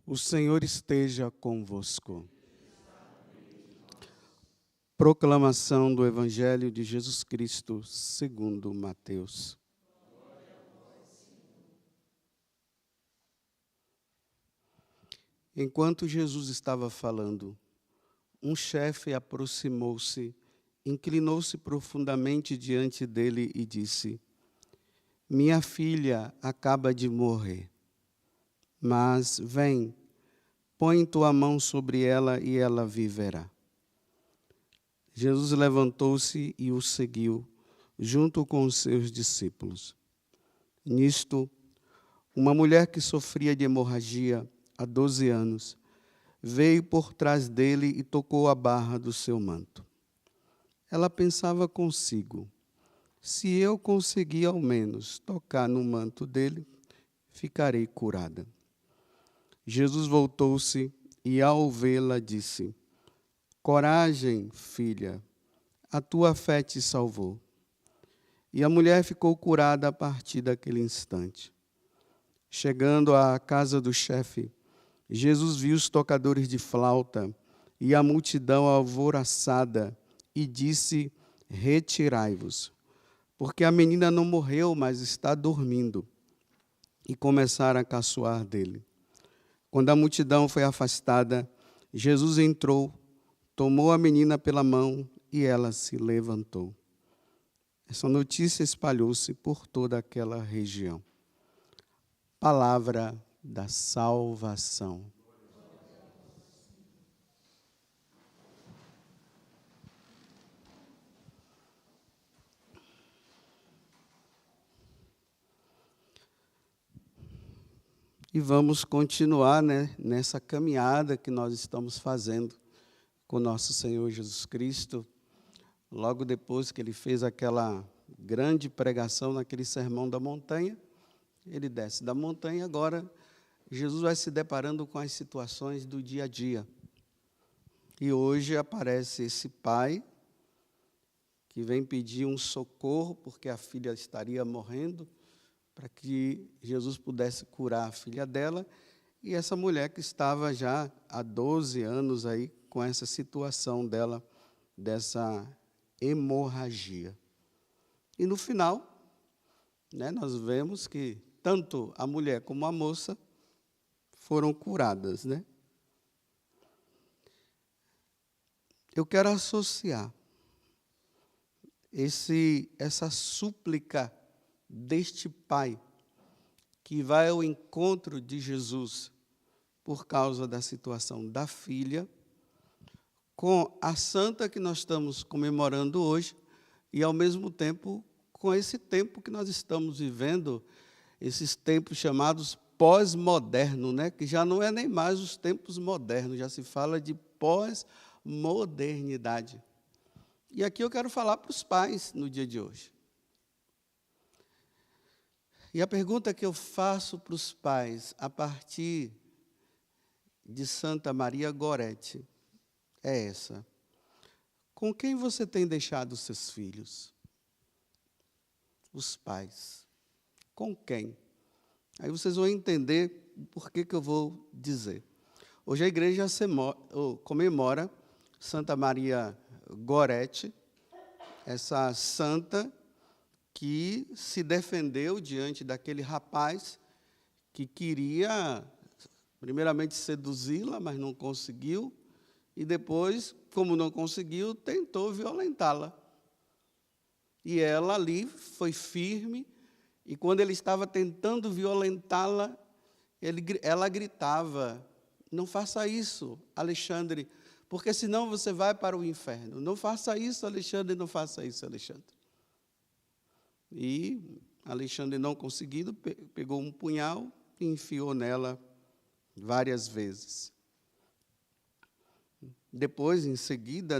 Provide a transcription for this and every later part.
O Senhor esteja convosco. Proclamação do Evangelho de Jesus Cristo, segundo Mateus. Enquanto Jesus estava falando, um chefe aproximou-se, inclinou-se profundamente diante dele e disse: "Minha filha acaba de morrer, mas vem, põe tua mão sobre ela e ela viverá." Jesus levantou-se e o seguiu, junto com os seus discípulos. Nisto, uma mulher que sofria de hemorragia há 12 anos, veio por trás dele e tocou a barra do seu manto. Ela pensava consigo: se eu conseguir ao menos tocar no manto dele, ficarei curada. Jesus voltou-se e, ao vê-la, disse: "Coragem, filha, a tua fé te salvou." E a mulher ficou curada a partir daquele instante. Chegando à casa do chefe, Jesus viu os tocadores de flauta e a multidão alvoroçada e disse: "Retirai-vos, porque a menina não morreu, mas está dormindo." E começaram a caçoar dele. Quando a multidão foi afastada, Jesus entrou, tomou a menina pela mão e ela se levantou. Essa notícia espalhou-se por toda aquela região. Palavra da salvação. E vamos continuar, nessa caminhada que nós estamos fazendo com nosso Senhor Jesus Cristo. Logo depois que ele fez aquela grande pregação naquele sermão da montanha, ele desce da montanha. Agora Jesus vai se deparando com as situações do dia a dia. E hoje aparece esse pai que vem pedir um socorro porque a filha estaria morrendo, para que Jesus pudesse curar a filha dela, e essa mulher que estava já há 12 anos aí com essa situação dela, dessa hemorragia. E no final, nós vemos que tanto a mulher como a moça foram curadas, Eu quero associar essa súplica deste pai que vai ao encontro de Jesus por causa da situação da filha, com a santa que nós estamos comemorando hoje e, ao mesmo tempo, com esse tempo que nós estamos vivendo, esses tempos chamados pós-moderno, que já não é nem mais os tempos modernos, já se fala de pós-modernidade. E aqui eu quero falar para os pais no dia de hoje. E a pergunta que eu faço para os pais, a partir de Santa Maria Gorete, é essa: com quem você tem deixado os seus filhos? Os pais. Com quem? Aí vocês vão entender por que eu vou dizer. Hoje a igreja comemora Santa Maria Gorete, essa santa que se defendeu diante daquele rapaz que queria, primeiramente, seduzi-la, mas não conseguiu, e depois, como não conseguiu, tentou violentá-la. E ela ali foi firme, e quando ele estava tentando violentá-la, ela gritava: "Não faça isso, Alexandre, porque senão você vai para o inferno. Não faça isso, Alexandre, não faça isso, Alexandre." E Alexandre, não conseguindo, pegou um punhal e enfiou nela várias vezes. Depois, em seguida,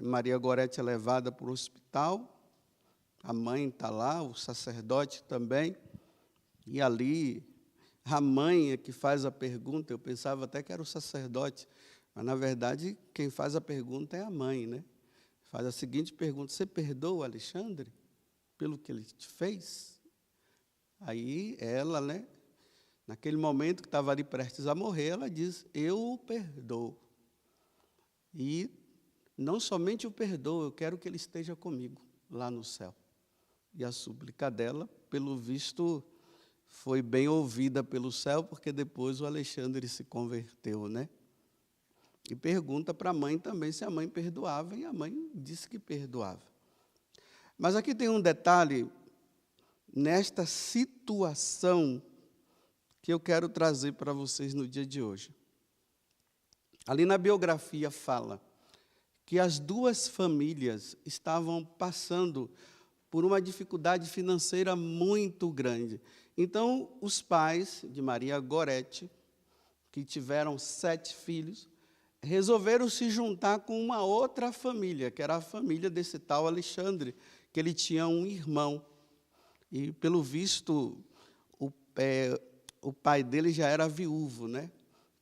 Maria Gorete é levada para o hospital, a mãe está lá, o sacerdote também, e ali a mãe é que faz a pergunta. Eu pensava até que era o sacerdote, mas, na verdade, quem faz a pergunta é a mãe, Faz a seguinte pergunta: "Você perdoa Alexandre pelo que ele te fez?" Aí ela, Naquele momento que estava ali prestes a morrer, ela diz: eu o perdoo. E não somente o perdoo, eu quero que ele esteja comigo lá no céu. E a súplica dela, pelo visto, foi bem ouvida pelo céu, porque depois o Alexandre se converteu, né? E pergunta para a mãe também se a mãe perdoava, e a mãe disse que perdoava. Mas aqui tem um detalhe, nesta situação, que eu quero trazer para vocês no dia de hoje. Ali na biografia fala que as duas famílias estavam passando por uma dificuldade financeira muito grande. Então, os pais de Maria Gorete, que tiveram 7 filhos, resolveram se juntar com uma outra família, que era a família desse tal Alexandre, que ele tinha um irmão. E, pelo visto, o pai dele já era viúvo, né?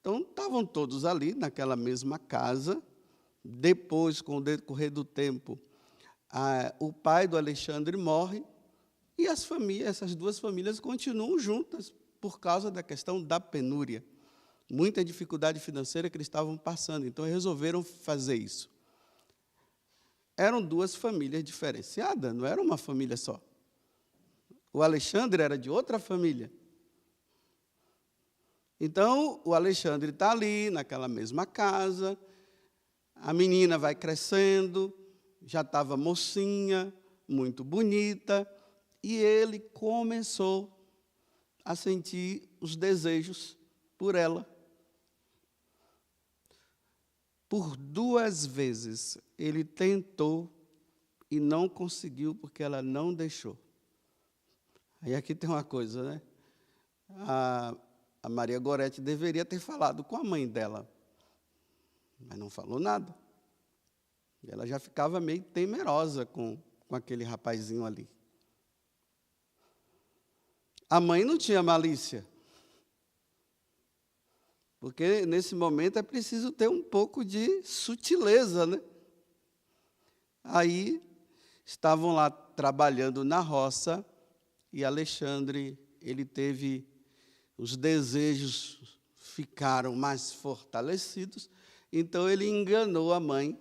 Então, estavam todos ali, naquela mesma casa. Depois, com o decorrer do tempo, o pai do Alexandre morre e essas duas famílias continuam juntas por causa da questão da penúria. Muita dificuldade financeira que eles estavam passando, então resolveram fazer isso. Eram duas famílias diferenciadas, não era uma família só. O Alexandre era de outra família. Então, o Alexandre está ali, naquela mesma casa, a menina vai crescendo, já estava mocinha, muito bonita, e ele começou a sentir os desejos por ela. Por 2 vezes ele tentou e não conseguiu, porque ela não deixou. Aí aqui tem uma coisa, né? A Maria Gorete deveria ter falado com a mãe dela, mas não falou nada. Ela já ficava meio temerosa com aquele rapazinho ali. A mãe não tinha malícia, porque nesse momento é preciso ter um pouco de sutileza, né? Aí estavam lá trabalhando na roça e Alexandre, ele teve os desejos ficaram mais fortalecidos, então ele enganou a mãe,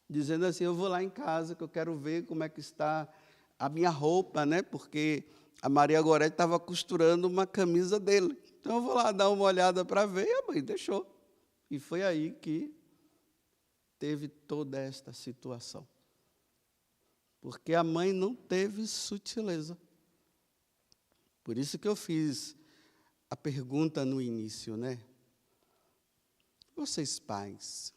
dizendo assim: eu vou lá em casa, que eu quero ver como é que está a minha roupa, né? Porque a Maria Gorete estava costurando uma camisa dele. Então, eu vou lá dar uma olhada para ver, e a mãe deixou. E foi aí que teve toda esta situação. Porque a mãe não teve sutileza. Por isso que eu fiz a pergunta no início, né? Vocês pais,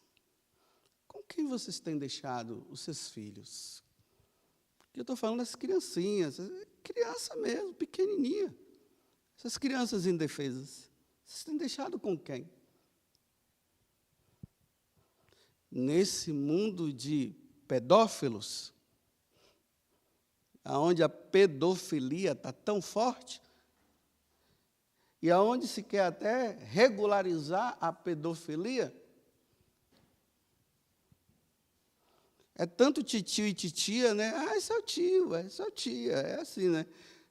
com quem vocês têm deixado os seus filhos? Eu estou falando das criancinhas, criança mesmo, pequenininha. Essas crianças indefesas, vocês têm deixado com quem? Nesse mundo de pedófilos, onde a pedofilia está tão forte, e aonde se quer até regularizar a pedofilia, é tanto titio e titia, né? Esse é o tio, essa é a tia, é assim, né?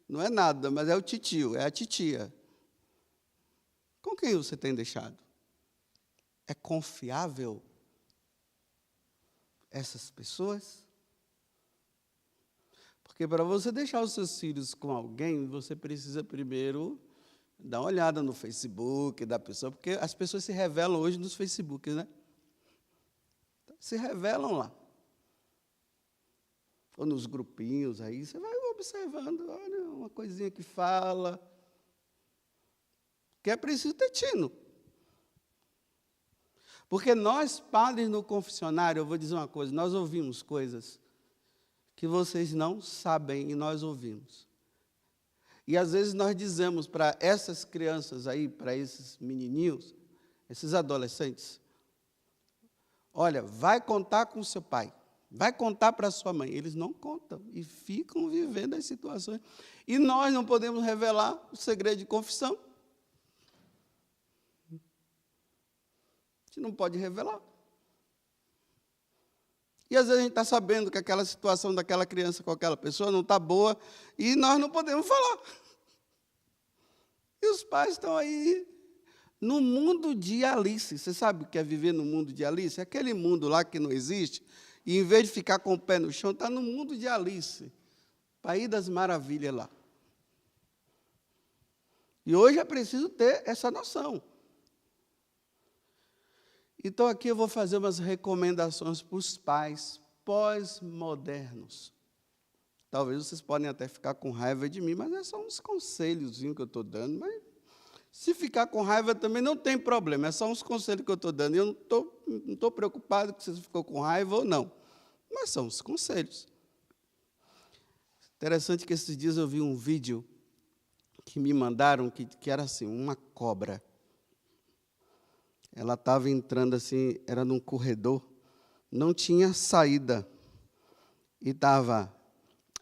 Não é nada, mas é o titio, é a titia. Com quem você tem deixado? É confiável essas pessoas? Porque para você deixar os seus filhos com alguém, você precisa primeiro dar uma olhada no Facebook da pessoa, porque as pessoas se revelam hoje nos Facebooks, né? Se revelam lá. Ou nos grupinhos aí, você vai observando, olha, uma coisinha que fala, que é preciso ter tino. Porque nós, padres no confessionário, eu vou dizer uma coisa, nós ouvimos coisas que vocês não sabem e nós ouvimos. E às vezes nós dizemos para essas crianças aí, para esses menininhos, esses adolescentes, olha, vai contar com o seu pai. Vai contar para a sua mãe. Eles não contam e ficam vivendo as situações. E nós não podemos revelar o segredo de confissão. A gente não pode revelar. E às vezes a gente está sabendo que aquela situação daquela criança com aquela pessoa não está boa e nós não podemos falar. E os pais estão aí no mundo de Alice. Você sabe o que é viver no mundo de Alice? É aquele mundo lá que não existe, e em vez de ficar com o pé no chão, está no mundo de Alice. País das Maravilhas lá. E hoje é preciso ter essa noção. Então, aqui eu vou fazer umas recomendações para os pais pós-modernos. Talvez vocês podem até ficar com raiva de mim, mas é só uns conselhos que eu estou dando. Mas, se ficar com raiva também não tem problema, é só uns conselhos que eu estou dando. E eu não estou preocupado se você ficou com raiva ou não, mas são os conselhos. Interessante que esses dias eu vi um vídeo que me mandaram, que era assim, uma cobra. Ela estava entrando assim, era num corredor, não tinha saída. E estava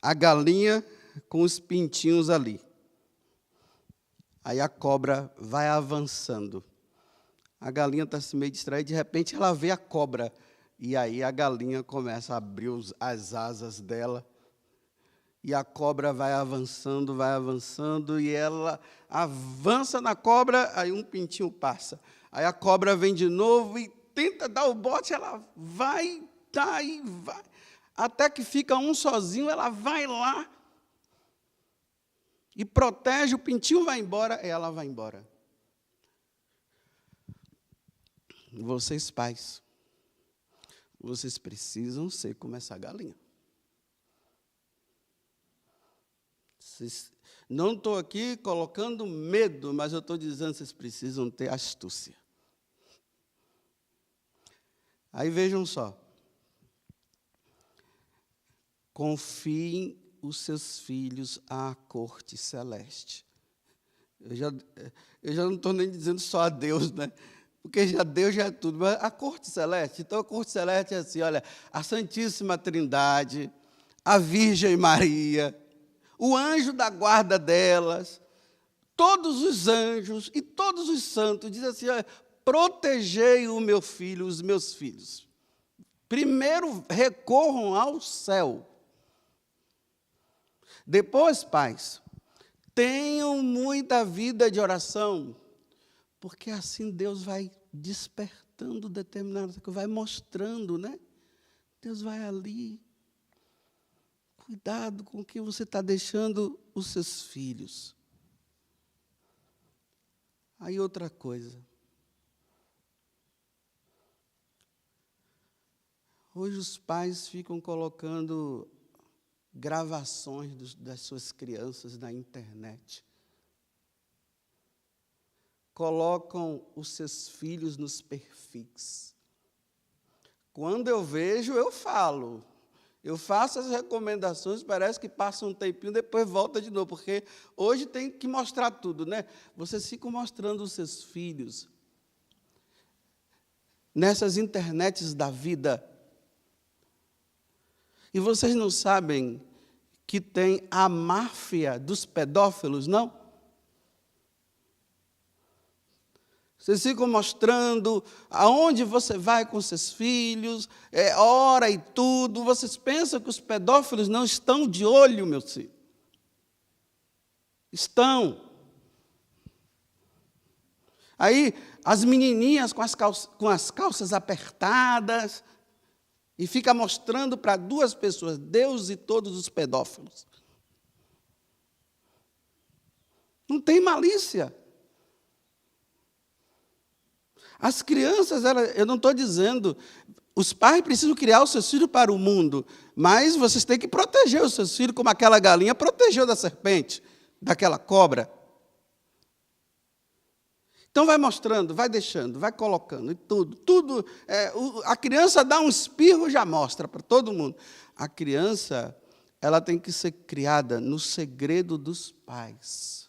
a galinha com os pintinhos ali. Aí a cobra vai avançando. A galinha está assim meio distraída, de repente ela vê a cobra. E aí a galinha começa a abrir as asas dela. E a cobra vai avançando, e ela avança na cobra, aí um pintinho passa. Aí a cobra vem de novo e tenta dar o bote, ela vai, vai. Até que fica um sozinho, ela vai lá e protege, o pintinho vai embora, e ela vai embora. Vocês pais, vocês precisam ser como essa galinha. Não estou aqui colocando medo, mas eu estou dizendo que vocês precisam ter astúcia. Aí vejam só. Confiem os seus filhos à corte celeste. Eu já não estou nem dizendo só a Deus, né? Porque Deus já é tudo, mas a corte celeste. Então, a corte celeste é assim, olha, a Santíssima Trindade, a Virgem Maria, o anjo da guarda delas, todos os anjos e todos os santos, diz assim, olha, protegei o meu filho, os meus filhos. Primeiro recorram ao céu. Depois, pais, tenham muita vida de oração, porque assim Deus vai despertando determinada coisa, vai mostrando, né? Deus vai ali. Cuidado com o que você está deixando os seus filhos. Aí outra coisa. Hoje os pais ficam colocando gravações das suas crianças na internet. Colocam os seus filhos nos perfis. Quando eu vejo, eu falo. Eu faço as recomendações, parece que passa um tempinho, depois volta de novo, porque hoje tem que mostrar tudo, né? Vocês ficam mostrando os seus filhos nessas internets da vida. E vocês não sabem que tem a máfia dos pedófilos, não? Vocês ficam mostrando aonde você vai com seus filhos, hora e tudo. Vocês pensam que os pedófilos não estão de olho, meu filho? Estão. Aí, as menininhas com as calças apertadas, e fica mostrando para duas pessoas, Deus e todos os pedófilos. Não tem malícia. As crianças, eu não estou dizendo, os pais precisam criar os seus filhos para o mundo, mas vocês têm que proteger os seus filhos, como aquela galinha protegeu da serpente, daquela cobra. Então, vai mostrando, vai deixando, vai colocando, e tudo. A criança dá um espirro, já mostra para todo mundo. A criança, ela tem que ser criada no segredo dos pais.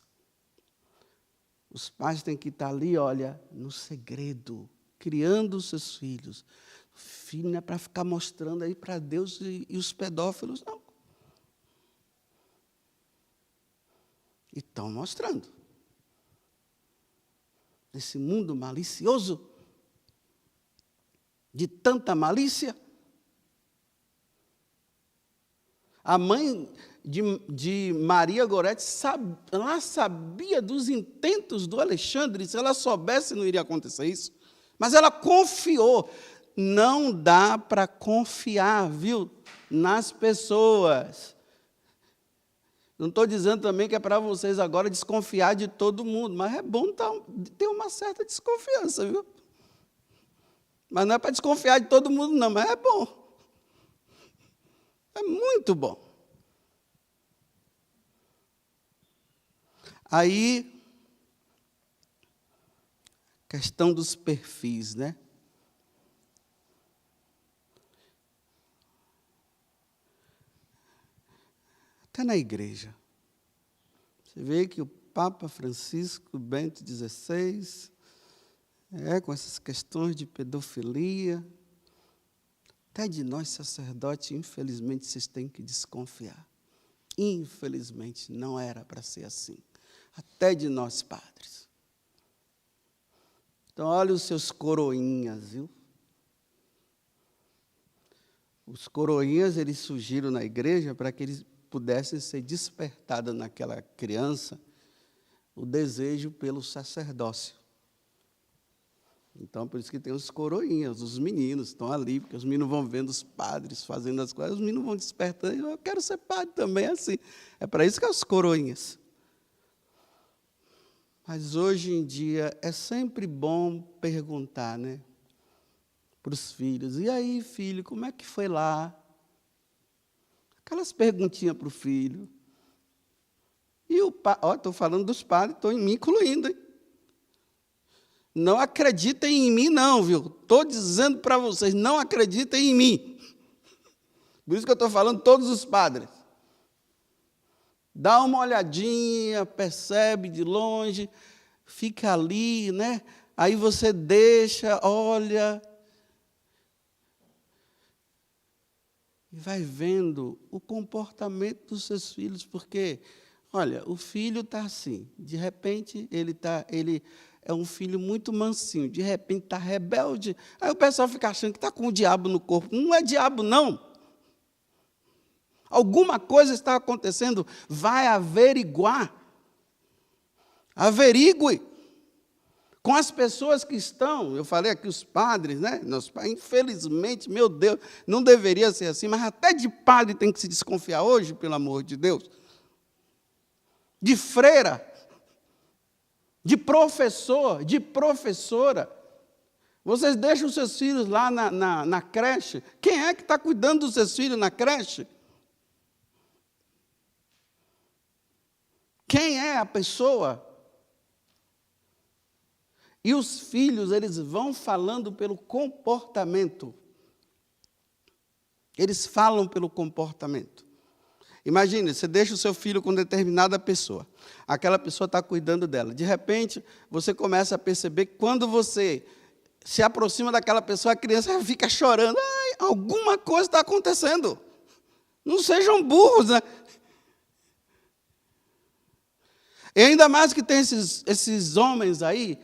Os pais têm que estar ali, olha, no segredo, criando os seus filhos. O filho não é para ficar mostrando aí para Deus e os pedófilos, não. E estão mostrando. Nesse mundo malicioso, de tanta malícia. A mãe de Maria Gorete, ela sabia dos intentos do Alexandre. Se ela soubesse, não iria acontecer isso. Mas ela confiou. Não dá para confiar, viu, nas pessoas. Não estou dizendo também que é para vocês agora desconfiar de todo mundo, mas é bom ter uma certa desconfiança, viu? Mas não é para desconfiar de todo mundo, não, mas é bom. É muito bom. Aí, questão dos perfis, né? Até na igreja. Você vê que o Papa Francisco Bento XVI, com essas questões de pedofilia, até de nós sacerdotes, infelizmente, vocês têm que desconfiar. Infelizmente, não era para ser assim. Até de nós padres. Então, olha os seus coroinhas, viu? Os coroinhas, eles surgiram na igreja para que eles pudessem ser despertados naquela criança o desejo pelo sacerdócio. Então, por isso que tem os coroinhas, os meninos estão ali, porque os meninos vão vendo os padres fazendo as coisas, os meninos vão despertando, eu quero ser padre também, assim. É para isso que é os coroinhas. Mas hoje em dia é sempre bom perguntar, né, para os filhos, e aí, filho, como é que foi lá? Aquelas perguntinhas para o filho. E o pai, estou falando dos padres, estou me incluindo, hein? Não acreditem em mim, não, viu? Estou dizendo para vocês, não acreditem em mim. Por isso que eu estou falando todos os padres. Dá uma olhadinha, percebe de longe, fica ali, né? Aí você deixa, olha, e vai vendo o comportamento dos seus filhos, porque, olha, o filho está assim, de repente ele é um filho muito mansinho, de repente está rebelde, aí o pessoal fica achando que está com o diabo no corpo. Não é diabo, não. Alguma coisa está acontecendo, vai averiguar. Averigue com as pessoas que estão, eu falei aqui os padres, né? Infelizmente, meu Deus, não deveria ser assim, mas até de padre tem que se desconfiar hoje, pelo amor de Deus. De freira, de professor, de professora. Vocês deixam os seus filhos lá na creche. Quem é que está cuidando dos seus filhos na creche? Quem é a pessoa? E os filhos, eles vão falando pelo comportamento. Eles falam pelo comportamento. Imagine, você deixa o seu filho com determinada pessoa. Aquela pessoa está cuidando dela. De repente, você começa a perceber que quando você se aproxima daquela pessoa, a criança fica chorando. Ai, alguma coisa está acontecendo. Não sejam burros, né? E ainda mais que tem esses homens aí,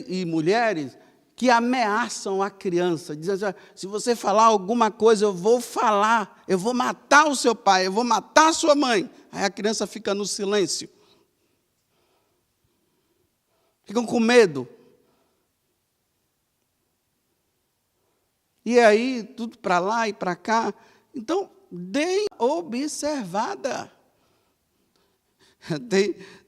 e mulheres, que ameaçam a criança, dizendo assim, se você falar alguma coisa, eu vou falar, eu vou matar o seu pai, eu vou matar a sua mãe. Aí a criança fica no silêncio. Ficam com medo. E aí, tudo para lá e para cá. Então, deem observada.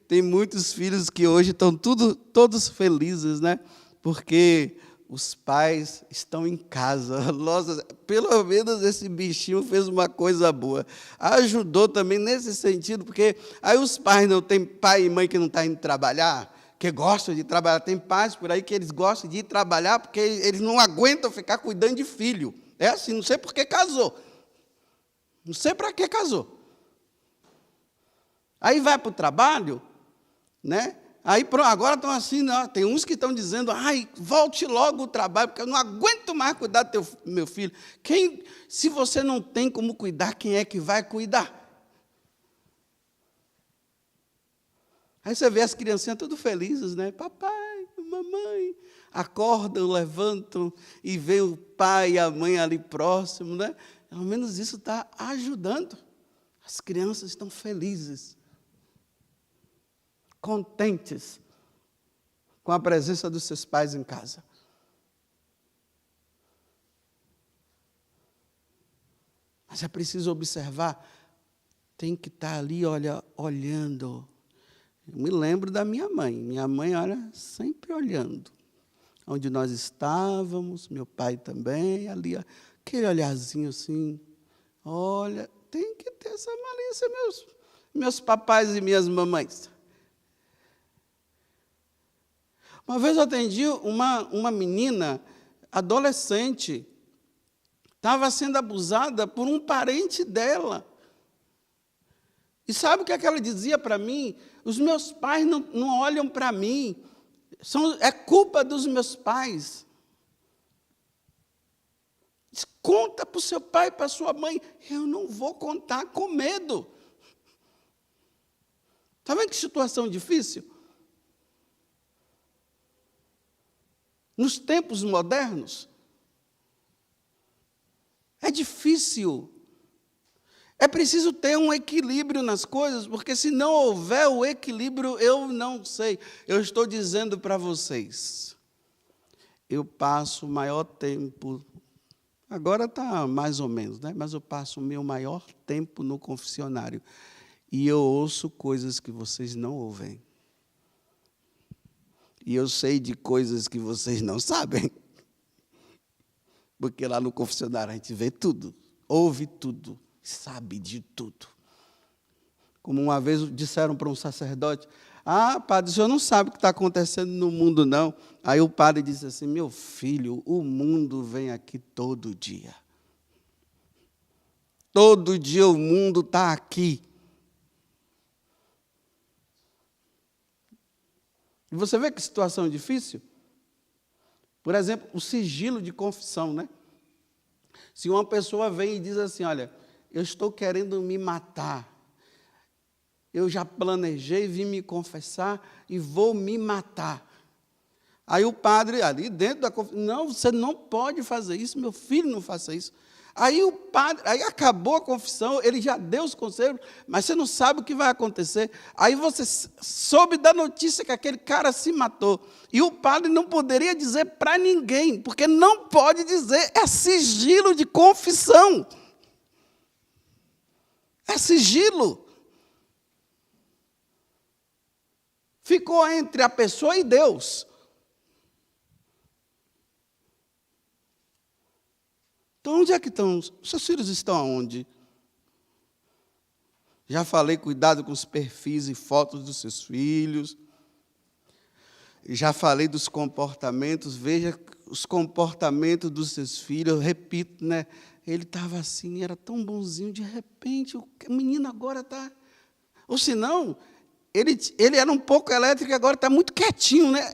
Tem muitos filhos que hoje estão todos felizes, né? Porque os pais estão em casa. Nossa, pelo menos esse bichinho fez uma coisa boa. Ajudou também nesse sentido, porque aí os pais não têm pai e mãe que não estão indo trabalhar, que gostam de trabalhar. Tem pais por aí que eles gostam de ir trabalhar porque eles não aguentam ficar cuidando de filho. É assim, não sei por que casou. Não sei para que casou. Aí vai para o trabalho, né? Aí agora estão assim, não, tem uns que estão dizendo, ai, volte logo o trabalho, porque eu não aguento mais cuidar do meu filho. Se você não tem como cuidar, quem é que vai cuidar? Aí você vê as criancinhas tudo felizes, né? Papai, mamãe, acordam, levantam e vê o pai e a mãe ali próximo, né? Pelo menos isso está ajudando. As crianças estão felizes, contentes com a presença dos seus pais em casa. Mas é preciso observar, tem que estar ali, olhando. Eu me lembro da minha mãe. Minha mãe, sempre olhando. Onde nós estávamos, meu pai também, ali, aquele olharzinho assim. Olha, tem que ter essa malícia, meus papais e minhas mamães. Uma vez eu atendi uma menina, adolescente, estava sendo abusada por um parente dela. E sabe o que ela dizia para mim? Os meus pais não olham para mim, é culpa dos meus pais. Conta para o seu pai, para a sua mãe. Eu não vou contar, com medo. Está vendo que situação difícil? Nos tempos modernos, é difícil. É preciso ter um equilíbrio nas coisas, porque se não houver o equilíbrio, eu não sei. Eu estou dizendo para vocês, eu passo o maior tempo, agora está mais ou menos, né? Mas eu passo o meu maior tempo no confessionário e eu ouço coisas que vocês não ouvem. E eu sei de coisas que vocês não sabem. Porque lá no confessionário a gente vê tudo, ouve tudo, sabe de tudo. Como uma vez disseram para um sacerdote, padre, o senhor não sabe o que está acontecendo no mundo, não. Aí o padre disse assim, meu filho, o mundo vem aqui todo dia. Todo dia o mundo está aqui. E você vê que situação difícil? Por exemplo, o sigilo de confissão, né? Se uma pessoa vem e diz assim, olha, eu estou querendo me matar, eu já planejei vir me confessar e vou me matar. Aí o padre, ali dentro da confissão, não, você não pode fazer isso, meu filho, não faça isso. Aí o padre, aí acabou a confissão, ele já deu os conselhos, mas você não sabe o que vai acontecer. Aí você soube da notícia que aquele cara se matou. E o padre não poderia dizer para ninguém, porque não pode dizer, é sigilo de confissão. É sigilo. Ficou entre a pessoa e Deus. Então, onde é que estão? Seus filhos estão aonde? Já falei, cuidado com os perfis e fotos dos seus filhos. Já falei dos comportamentos, veja os comportamentos dos seus filhos. Eu repito, né? Ele estava assim, era tão bonzinho, de repente, o menino agora está... Ou senão, ele era um pouco elétrico, agora está muito quietinho, né?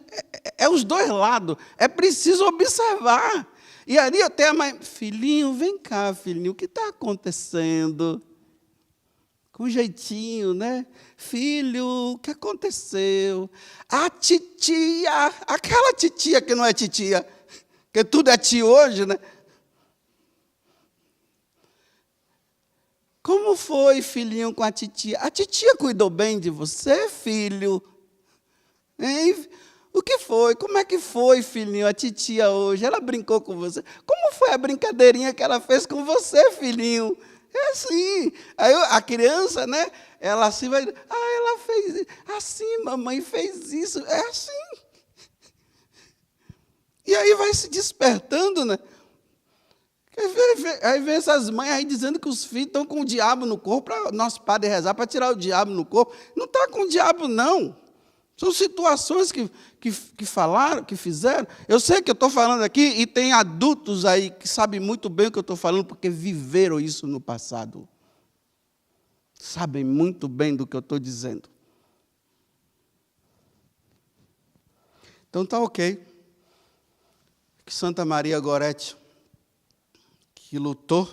É os dois lados. É preciso observar. E ali até a mãe, filhinho, vem cá, filhinho, o que está acontecendo? Com jeitinho, né? Filho, o que aconteceu? A titia, aquela titia que não é titia, que tudo é tio hoje, né? Como foi, filhinho, com a titia? A titia cuidou bem de você, filho? Hein? O que foi? Como é que foi, filhinho, a titia hoje? Ela brincou com você? Como foi a brincadeirinha que ela fez com você, filhinho? É assim. Aí a criança, né? Ela assim vai... ela fez isso. Assim, mamãe fez isso. É assim. E aí vai se despertando, né? Aí vem essas mães aí dizendo que os filhos estão com o diabo no corpo, para nosso padre rezar, para tirar o diabo no corpo. Não está com o diabo, não. São situações que falaram, que fizeram. Eu sei que eu estou falando aqui e tem adultos aí que sabem muito bem o que eu estou falando, porque viveram isso no passado. Sabem muito bem do que eu estou dizendo. Então está ok. Que Santa Maria Gorete, que lutou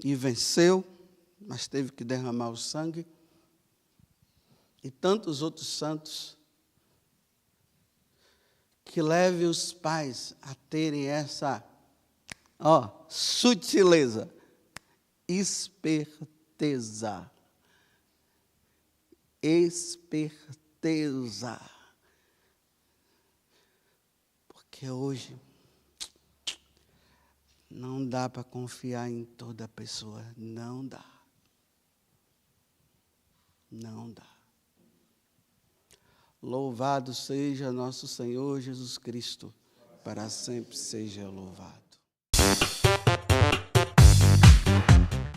e venceu, mas teve que derramar o sangue, e tantos outros santos, que leve os pais a terem essa sutileza, esperteza. esperteza. Esperteza. Porque hoje não dá para confiar em toda pessoa. Não dá. Não dá. Louvado seja nosso Senhor Jesus Cristo. Para sempre seja louvado.